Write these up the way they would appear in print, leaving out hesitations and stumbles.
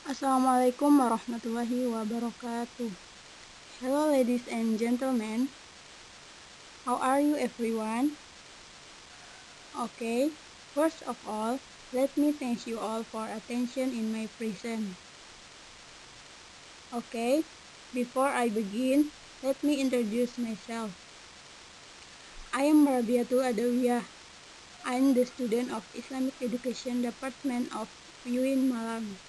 Assalamualaikum warahmatullahi wabarakatuh. Hello, ladies and gentlemen. How are you, everyone? Okay, first of all, let me thank you all for attention in my present. Okay, before I begin, let me introduce myself. I am Rabiatul Adawiyah. I am the student of Islamic Education Department of UIN Malang.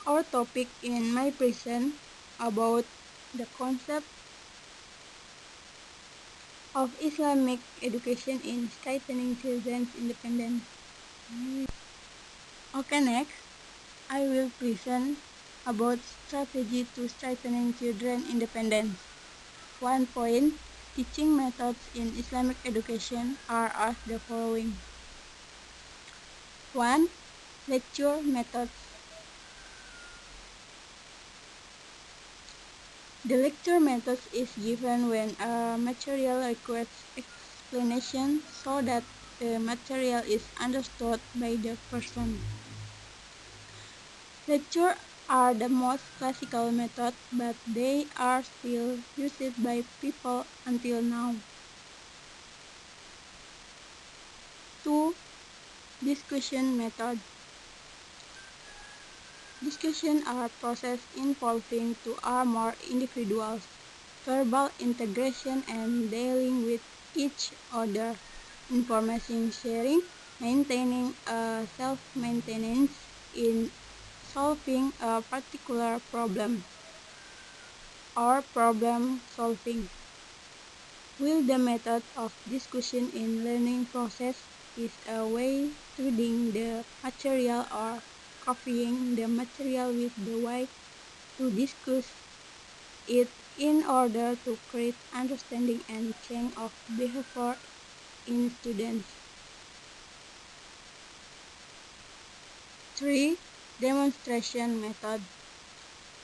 Our topic in my present about the concept of Islamic education in strengthening children's independence. Okay, next, I will present about strategy to strengthening children independence. 1 point, teaching methods in Islamic education are as the following. 1. Lecture methods. The lecture method is given when a material requires explanation so that the material is understood by the person. Lectures are the most classical method, but they are still used by people until now. 2. Discussion method. Discussion are process involving two or more individuals, verbal integration and dealing with each other, information sharing, maintaining a self-maintenance in solving a particular problem, or problem solving. While the method of discussion in learning process is a way reading the material or copying the material with the way to discuss it in order to create understanding and change of behavior in students. 3. Demonstration method.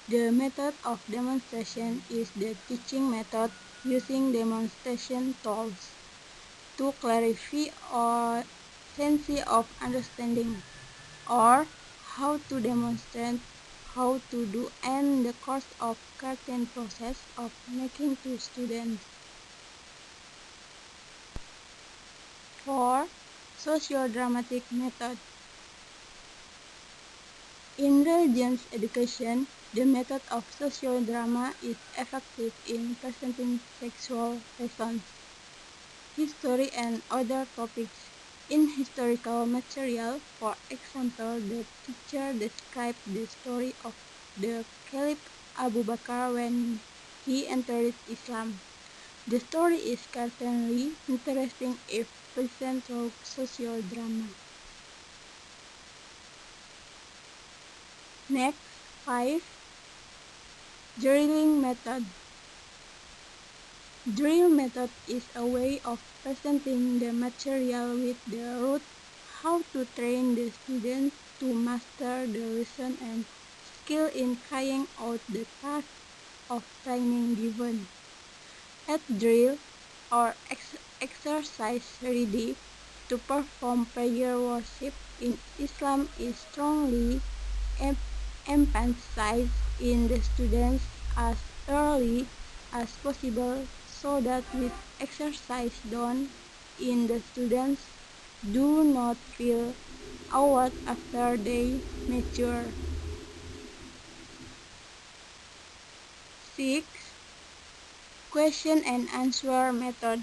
The method of demonstration is the teaching method using demonstration tools to clarify or sense of understanding, or how to demonstrate how to do and the course of certain process of making to students. 4. Sociodramatic method. In religious education, the method of sociodrama is effective in presenting sexual lessons, history and other topics. In historical material, for example, the teacher described the story of the Caliph Abu Bakr when he entered Islam. The story is certainly interesting if present through sociodrama. Next, 5. Drilling method. Drill method is a way of presenting the material with the root how to train the students to master the lesson and skill in carrying out the task of training given. At drill or exercise ready to perform prayer worship in Islam is strongly emphasized in the students as early as possible so that with exercise done in the students do not feel awkward after they mature. 6. Question and answer method.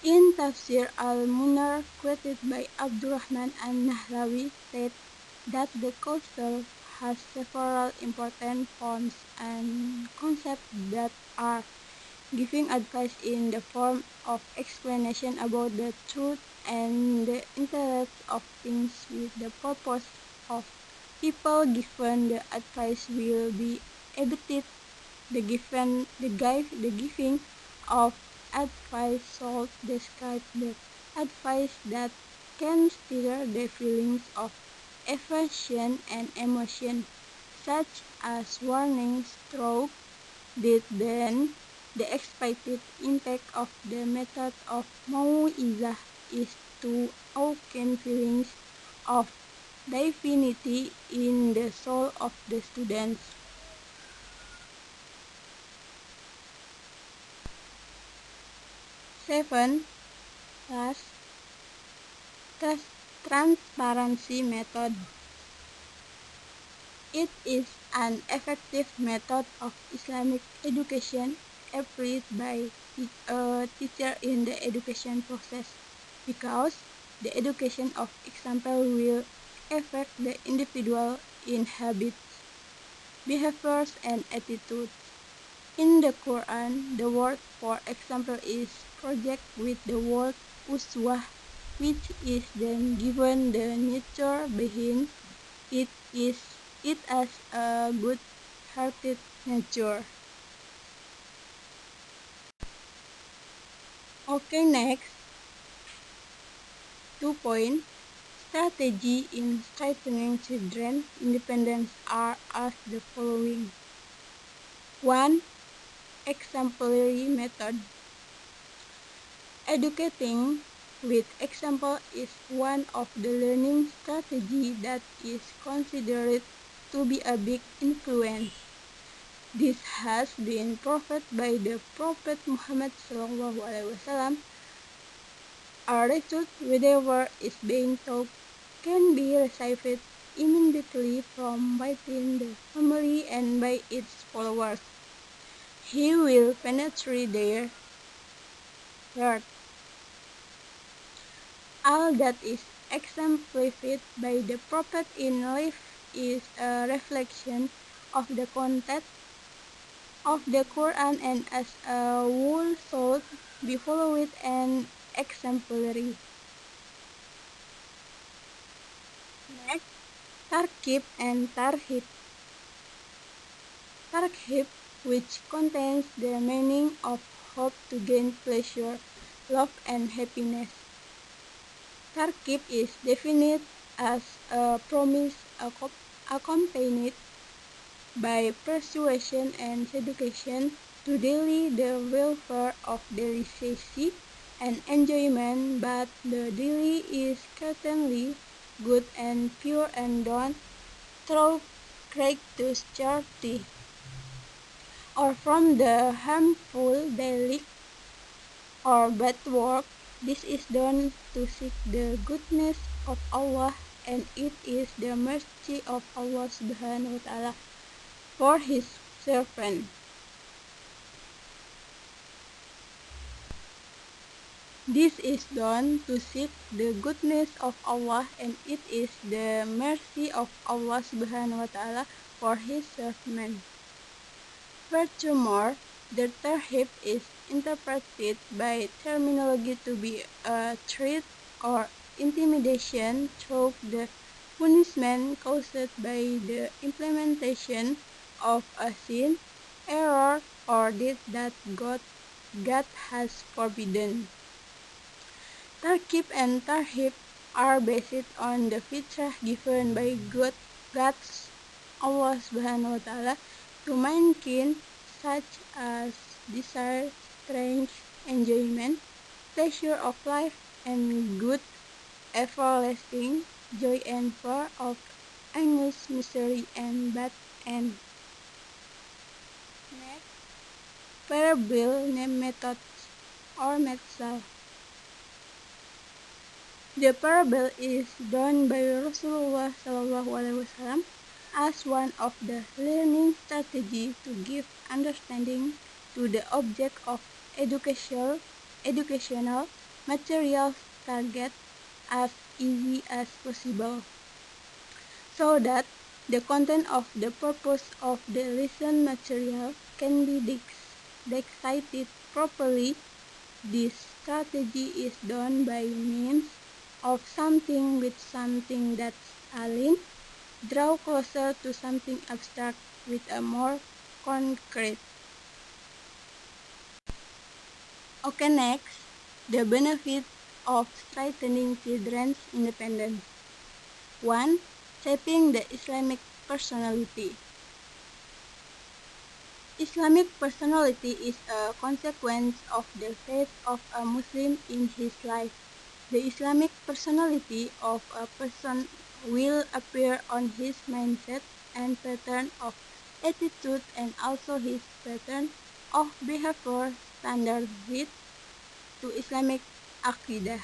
In Tafsir al-Munar quoted by Abdurrahman an-Nahlawi said that the Kausar has several important forms and concepts that are giving advice in the form of explanation about the truth and the interest of things with the purpose of people given the advice will be edited. The giving of advice should describe the advice that can stir the feelings of affection and emotion, such as warning, stroke, death. Then, the expected impact of the method of Mau'izah is to awaken feelings of divinity in the soul of the students. 7. Last, transparency method. It is an effective method of Islamic education applied by a teacher in the education process because the education of example will affect the individual in habits, behaviors, and attitudes. In the Quran, the word for example is project with the word uswah, which is then given the nature behind it is it as a good-hearted nature. Okay, next, 2 point. Strategy in strengthening children independence are as the following. 1. Exemplary method. Educating with example is one of the learning strategy that is considered to be a big influence. This has been proved by the Prophet Muhammad SAW. A result whatever is being taught can be received immediately from within the family and by its followers. He will penetrate their heart. All that is exemplified by the Prophet in life is a reflection of the content of the Quran and as a whole should be followed and exemplary. Next, Targhib and Tarhib. Targhib, which contains the meaning of hope to gain pleasure, love, and happiness. Targhib is defined as a promise accompanied by persuasion and education to daily the welfare of delicacy and enjoyment, but the daily is certainly good and pure and done through gratuitous charity, or from the harmful daily or bad work. This is done to seek the goodness of Allah, and it is the mercy of Allah Subhanahu wa Ta'ala for His servant. This is done to seek the goodness of Allah, and it is the mercy of Allah Subhanahu wa Ta'ala for His servant. Furthermore, the tarhib is interpreted by terminology to be a threat or intimidation through the punishment caused by the implementation of a sin, error, or deed that God has forbidden. Targhib and tarhib are based on the fitrah given by God's Allah Subhanahu wa Ta'ala to mankind, such as desire, strength, enjoyment, pleasure of life, and good, everlasting joy and fear of anguish, misery, and bad end. Next, parable name methods or method. The parable is done by Rasulullah SAW as one of the learning strategies to give understanding to the object of educational materials target as easy as possible, so that the content of the purpose of the lesson material can be dictated properly. This strategy is done by means of something with something that's alien, draw closer to something abstract with a more concrete. Okay, next, the benefit of strengthening children's independence. 1. Shaping the Islamic personality. Islamic personality is a consequence of the faith of a Muslim in his life. The Islamic personality of a person will appear on his mindset and pattern of attitude and also his pattern of behavior standard with to Islamic Aqidah.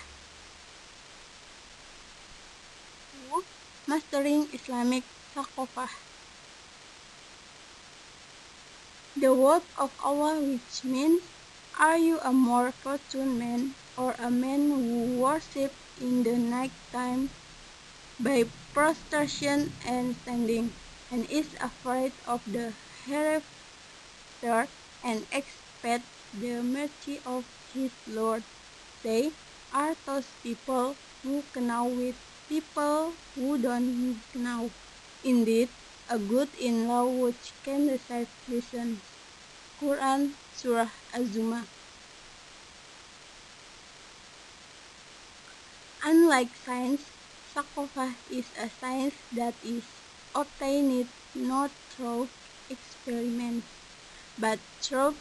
2. Mastering Islamic Thaqafah. The word of Allah which means, are you a more fortunate man or a man who worship in the night time by prostration and standing, and is afraid of the hereafter and expects the mercy of his Lord? They are those people who know with people who don't know. Indeed, a good in-law which can recite lessons. Quran Surah Az-Zumar. Unlike science, Thaqafah is a science that is obtained not through experiments, but through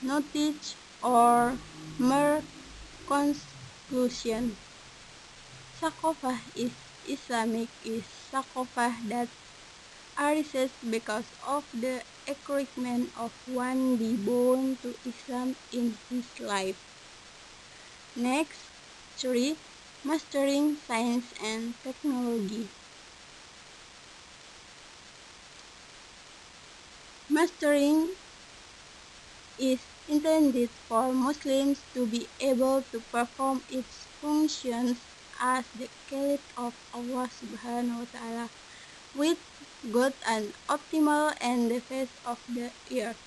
knowledge or mere conclusion. Thaqafah is Islamic is Thaqafah that arises because of the requirement of one be born to Islam in his life. Next, 3. Mastering Science and Technology. Mastering is intended for Muslims to be able to perform its functions as the caliph of Allah subhanahu wa ta'ala with good and optimal and the face of the earth.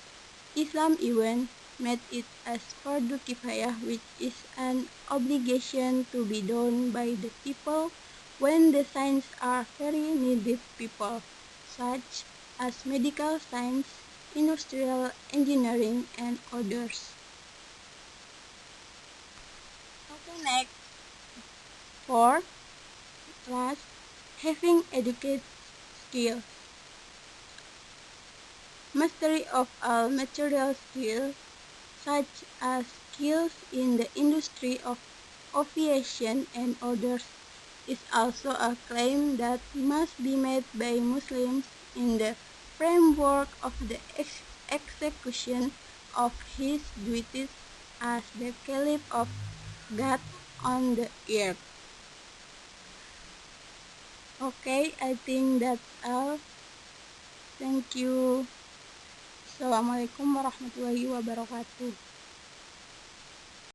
Islam even made it as fardu kifayah, which is an obligation to be done by the people when the science are very needed people, such as medical science, industrial engineering, and others. Okay, next. 4. Last, having educated skills. Mastery of all material skills, such as skills in the industry of aviation and others, is also a claim that must be made by Muslims in the framework of the execution of his duties as the Caliph of God on the earth. Okay, I think that's all. Thank you. Assalamualaikum warahmatullahi wabarakatuh.